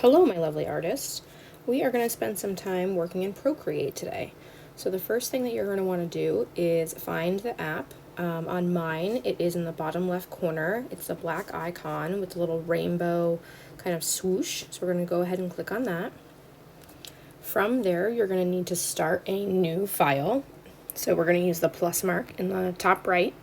Hello, my lovely artists. We are going to spend some time working in Procreate today. So the first thing that you're going to want to do is find the app. On mine, it is in the bottom left corner. It's a black icon with a little rainbow kind of swoosh. So we're going to go ahead and click on that. From there, you're going to need to start a new file. So we're going to use the plus mark in the top right.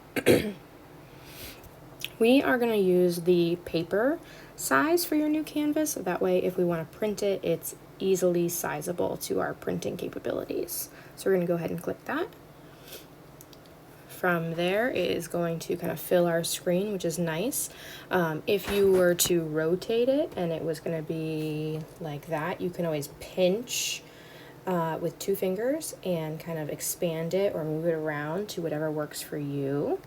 We are going to use the paper size for your new canvas, so that way if we want to print it, it's easily sizable to our printing capabilities. So we're going to go ahead and click that. From there, it is going to kind of fill our screen, which is nice. If you were to rotate it and it was going to be like that, you can always pinch with 2 fingers and kind of expand it or move it around to whatever works for you.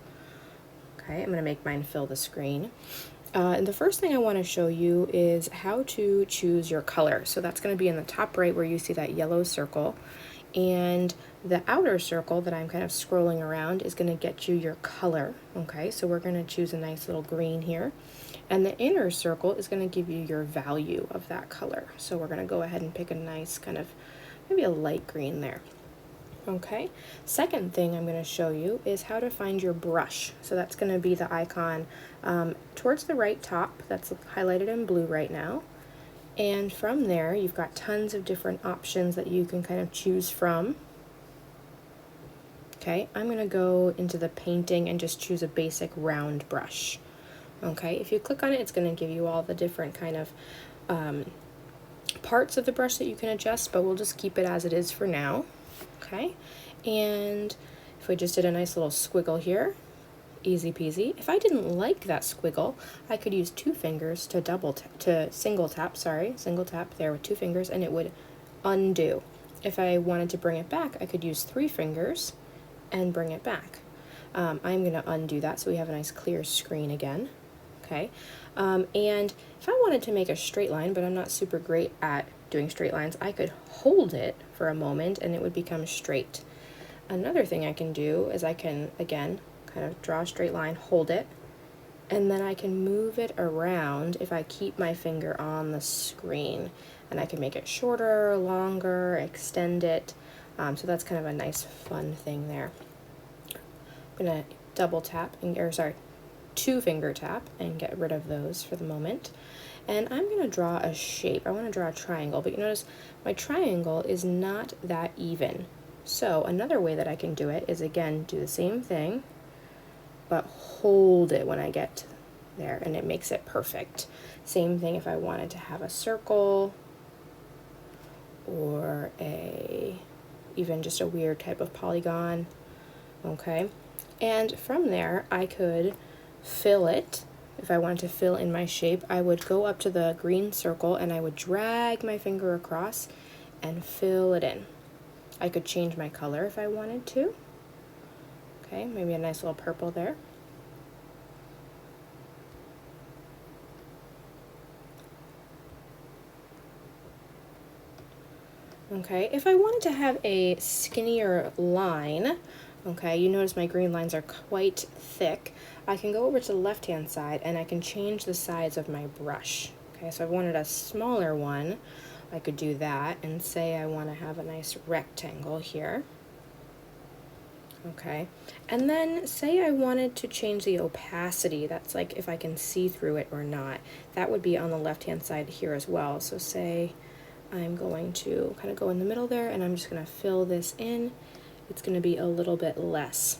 Okay, I'm going to make mine fill the screen. And the first thing I want to show you is how to choose your color. So that's going to be in the top right where you see that yellow circle. And the outer circle that I'm kind of scrolling around is going to get you your color. Okay, so we're going to choose a nice little green here. And the inner circle is going to give you your value of that color. So we're going to go ahead and pick a nice kind of, maybe a light green there. Okay, second thing I'm going to show you is how to find your brush. So that's going to be the icon towards the right top that's highlighted in blue right now. And from there, you've got tons of different options that you can kind of choose from. Okay, I'm going to go into the painting and just choose a basic round brush. Okay, if you click on it, it's going to give you all the different kind of parts of the brush that you can adjust, but we'll just keep it as it is for now. Okay, and if we just did a nice little squiggle here, easy peasy. If I didn't like that squiggle, I could use 2 fingers to single tap there with 2 fingers, and it would undo. If I wanted to bring it back, I could use 3 fingers and bring it back. I'm going to undo that so we have a nice clear screen again. Okay, and if I wanted to make a straight line, but I'm not super great at doing straight lines, I could hold it for a moment and it would become straight. Another thing I can do is I can, again, kind of draw a straight line, hold it, and then I can move it around if I keep my finger on the screen. And I can make it shorter, longer, extend it. So that's kind of a nice fun thing there. I'm going to double tap, or sorry, 2 finger tap and get rid of those for the moment. And I'm going to draw a shape. I want to draw a triangle, but you notice my triangle is not that even. So another way that I can do it is, again, do the same thing, but hold it when I get there, and it makes it perfect. Same thing if I wanted to have a circle or even just a weird type of polygon. Okay, and from there I could fill it. If I wanted to fill in my shape, I would go up to the green circle and I would drag my finger across and fill it in. I could change my color if I wanted to. Okay, maybe a nice little purple there. Okay, if I wanted to have a skinnier line, okay, you notice my green lines are quite thick, I can go over to the left-hand side and I can change the size of my brush. Okay, so if I wanted a smaller one, I could do that, and say I want to have a nice rectangle here. Okay, and then say I wanted to change the opacity, that's like if I can see through it or not. That would be on the left-hand side here as well. So say I'm going to kind of go in the middle there and I'm just going to fill this in. It's going to be a little bit less.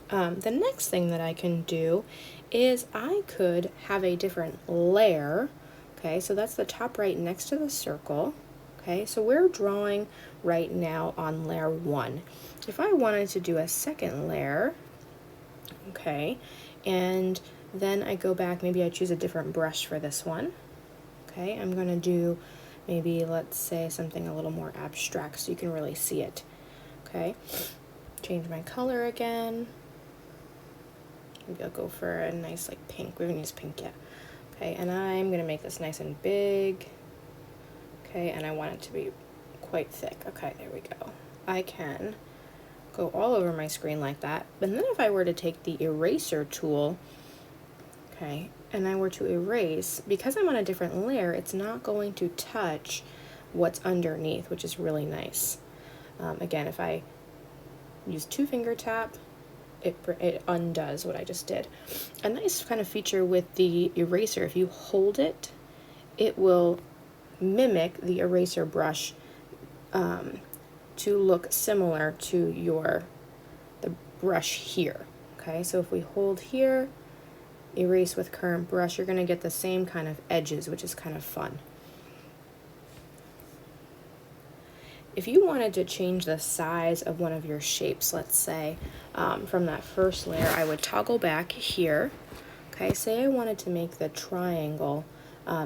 The next thing that I can do is I could have a different layer. Okay, so that's the top right next to the circle. Okay, so we're drawing right now on layer 1. If I wanted to do a second layer, okay, and then I go back, maybe I choose a different brush for this one. Okay, I'm going to do maybe, let's say, something a little more abstract so you can really see it. Okay, change my color again. Maybe I'll go for a nice like pink. We haven't used pink yet. Okay, and I'm going to make this nice and big. Okay, and I want it to be quite thick. Okay, there we go. I can go all over my screen like that. But then if I were to take the eraser tool, okay, and I were to erase, because I'm on a different layer, it's not going to touch what's underneath, which is really nice. Again, if I use 2-finger tap, it undoes what I just did. A nice kind of feature with the eraser, if you hold it, it will mimic the eraser brush to look similar to the brush here. Okay, so if we hold here, erase with current brush, you're going to get the same kind of edges, which is kind of fun. If you wanted to change the size of one of your shapes, let's say, from that first layer, I would toggle back here. Okay, say I wanted to make the triangle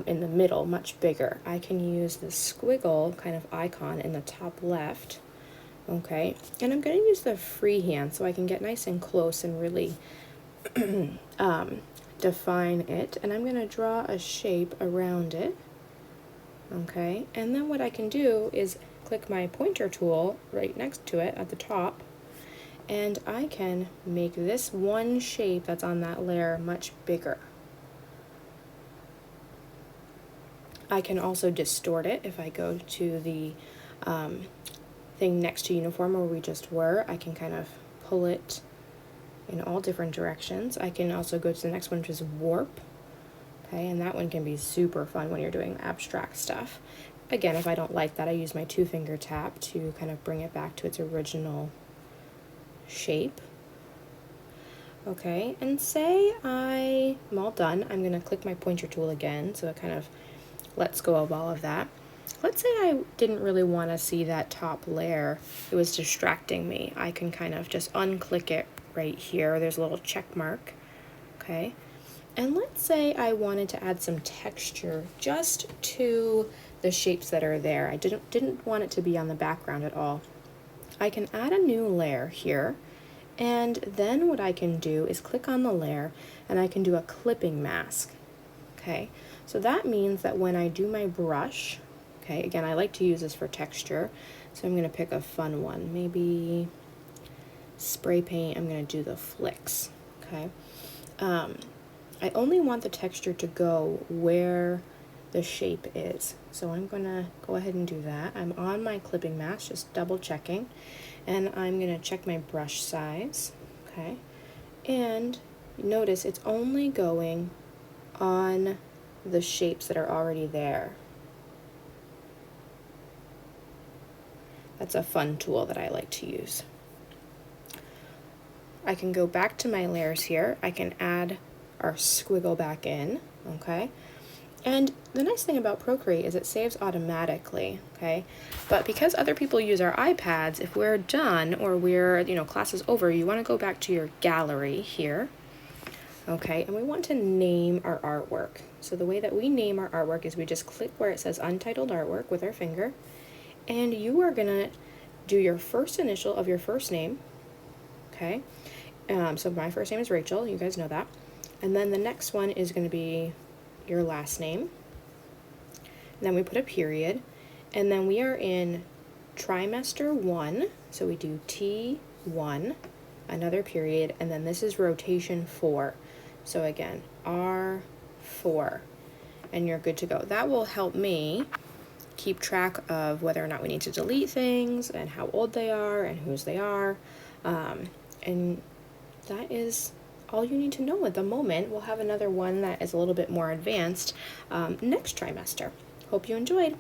in the middle much bigger. I can use the squiggle kind of icon in the top left. Okay, and I'm going to use the freehand so I can get nice and close and really define it, and I'm going to draw a shape around it. Okay, and then what I can do is click my pointer tool right next to it at the top, and I can make this one shape that's on that layer much bigger. I can also distort it. If I go to the thing next to uniform where we just were, I can kind of pull it in all different directions. I can also go to the next one, which is warp. Okay, and that one can be super fun when you're doing abstract stuff. Again, if I don't like that, I use my 2-finger tap to kind of bring it back to its original shape. Okay, and say I'm all done. I'm going to click my pointer tool again, so it kind of lets go of all of that. Let's say I didn't really want to see that top layer. It was distracting me. I can kind of just unclick it right here. There's a little check mark. Okay, and let's say I wanted to add some texture just to the shapes that are there. I didn't want it to be on the background at all. I can add a new layer here, and then what I can do is click on the layer and I can do a clipping mask. Okay, so that means that when I do my brush, okay, again, I like to use this for texture, so I'm going to pick a fun one, maybe spray paint. I'm going to do the flicks. Okay, I only want the texture to go where the shape is, so I'm going to go ahead and do that. I'm on my clipping mask, just double checking, and I'm going to check my brush size. Okay, and notice it's only going on the shapes that are already there. That's a fun tool that I like to use. I can go back to my layers here. I can add our squiggle back in, okay? And the nice thing about Procreate is it saves automatically, okay? But because other people use our iPads, if we're done or we're, class is over, you want to go back to your gallery here, okay? And we want to name our artwork. So the way that we name our artwork is we just click where it says Untitled Artwork with our finger, and you are gonna do your first initial of your first name, okay? So my first name is Rachel, you guys know that. And then the next one is gonna be your last name. And then we put a period, and then we are in trimester 1, so we do T1, another period, and then this is rotation 4. So again, R4, and you're good to go. That will help me keep track of whether or not we need to delete things and how old they are and whose they are. And that is all you need to know at the moment. We'll have another one that is a little bit more advanced next trimester. Hope you enjoyed.